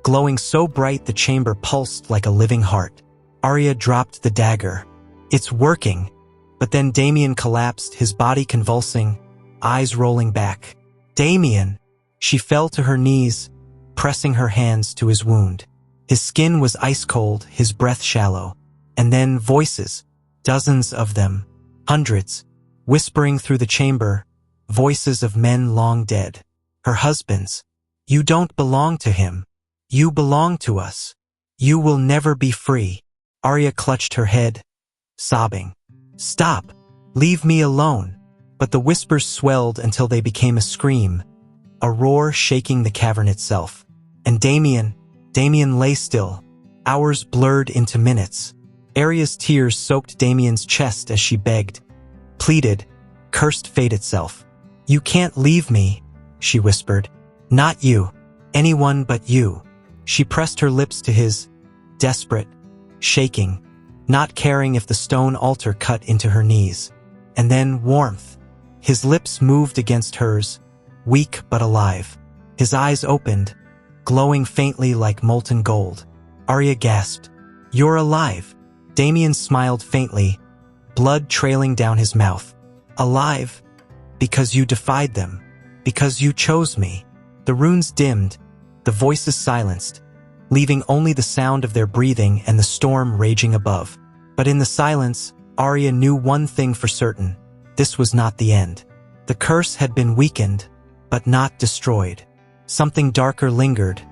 [SPEAKER 1] glowing so bright the chamber pulsed like a living heart. Aria dropped the dagger. It's working. But then Damien collapsed, his body convulsing, eyes rolling back. Damien! She fell to her knees, pressing her hands to his wound. His skin was ice cold, his breath shallow. And then voices, dozens of them, hundreds, whispering through the chamber, voices of men long dead. Her husbands. You don't belong to him. You belong to us. You will never be free. Aria clutched her head, sobbing. Stop! Leave me alone! But the whispers swelled until they became a scream, a roar shaking the cavern itself. And Damien lay still. Hours blurred into minutes. Aria's tears soaked Damien's chest as she begged, pleaded, cursed fate itself. You can't leave me, she whispered. Not you. Anyone but you. She pressed her lips to his, desperate, shaking, not caring if the stone altar cut into her knees. And then warmth. His lips moved against hers, weak but alive. His eyes opened, glowing faintly like molten gold. Aria gasped. You're alive. Damien smiled faintly, blood trailing down his mouth. Alive, because you defied them, because you chose me. The runes dimmed, the voices silenced, leaving only the sound of their breathing and the storm raging above. But in the silence, Aria knew one thing for certain. This was not the end. The curse had been weakened, but not destroyed. Something darker lingered,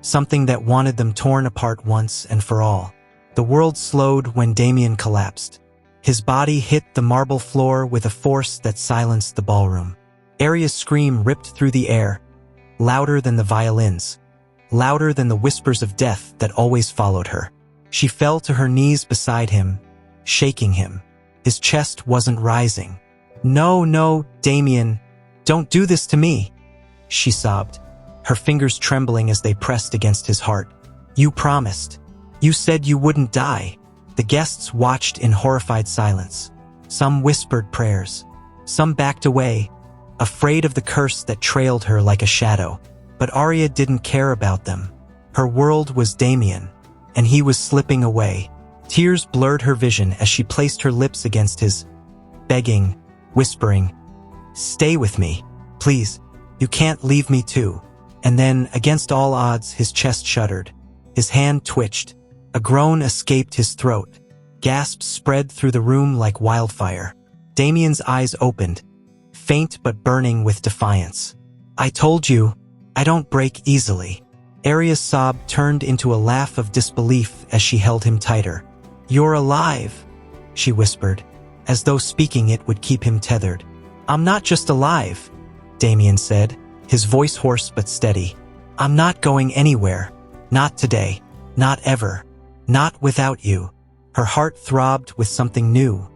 [SPEAKER 1] something that wanted them torn apart once and for all. The world slowed when Damien collapsed. His body hit the marble floor with a force that silenced the ballroom. Aria's scream ripped through the air, louder than the violins, louder than the whispers of death that always followed her. She fell to her knees beside him, shaking him. His chest wasn't rising. No, Damien, don't do this to me, she sobbed, her fingers trembling as they pressed against his heart. You promised. You said you wouldn't die. The guests watched in horrified silence. Some whispered prayers. Some backed away, afraid of the curse that trailed her like a shadow. But Aria didn't care about them. Her world was Damien, and he was slipping away. Tears blurred her vision as she placed her lips against his, begging, whispering, "Stay with me, please. You can't leave me too." And then, against all odds, his chest shuddered. His hand twitched. A groan escaped his throat. Gasps spread through the room like wildfire. Damien's eyes opened, faint but burning with defiance. "I told you, I don't break easily." Aria's sob turned into a laugh of disbelief as she held him tighter. "You're alive," she whispered, as though speaking it would keep him tethered. "I'm not just alive," Damien said, his voice hoarse but steady. "I'm not going anywhere. Not today. Not ever. Not without you." Her heart throbbed with something new,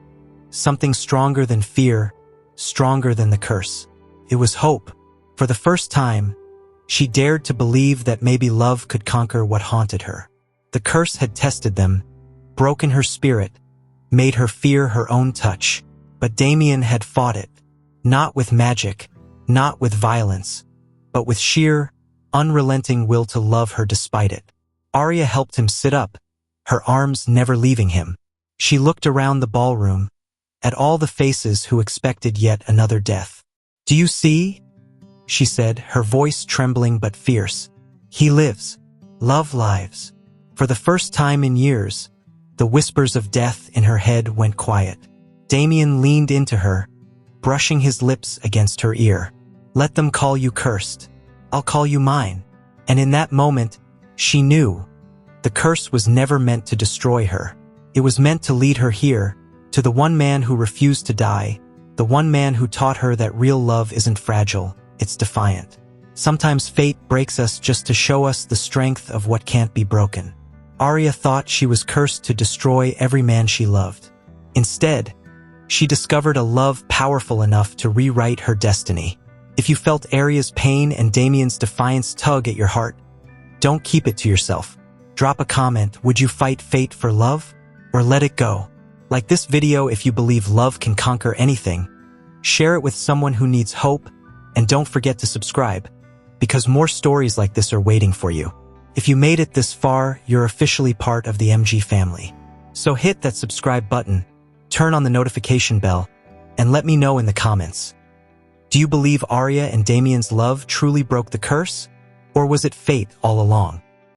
[SPEAKER 1] something stronger than fear, stronger than the curse. It was hope. For the first time, she dared to believe that maybe love could conquer what haunted her. The curse had tested them, broken her spirit, made her fear her own touch. But Damien had fought it, not with magic, not with violence, but with sheer, unrelenting will to love her despite it. Aria helped him sit up, her arms never leaving him. She looked around the ballroom, at all the faces who expected yet another death. "Do you see?" she said, her voice trembling but fierce. "He lives. Love lives." For the first time in years, the whispers of death in her head went quiet. Damien leaned into her, brushing his lips against her ear. "Let them call you cursed. I'll call you mine." And in that moment, she knew the curse was never meant to destroy her. It was meant to lead her here, to the one man who refused to die, the one man who taught her that real love isn't fragile, it's defiant. Sometimes fate breaks us just to show us the strength of what can't be broken. Aria thought she was cursed to destroy every man she loved. Instead, she discovered a love powerful enough to rewrite her destiny. If you felt Aria's pain and Damien's defiance tug at your heart, don't keep it to yourself. Drop a comment. Would you fight fate for love? Or let it go? Like this video if you believe love can conquer anything. Share it with someone who needs hope, and don't forget to subscribe, because more stories like this are waiting for you. If you made it this far, you're officially part of the MG family. So hit that subscribe button, turn on the notification bell, and let me know in the comments. Do you believe Aria and Damien's love truly broke the curse? Or was it fate all along?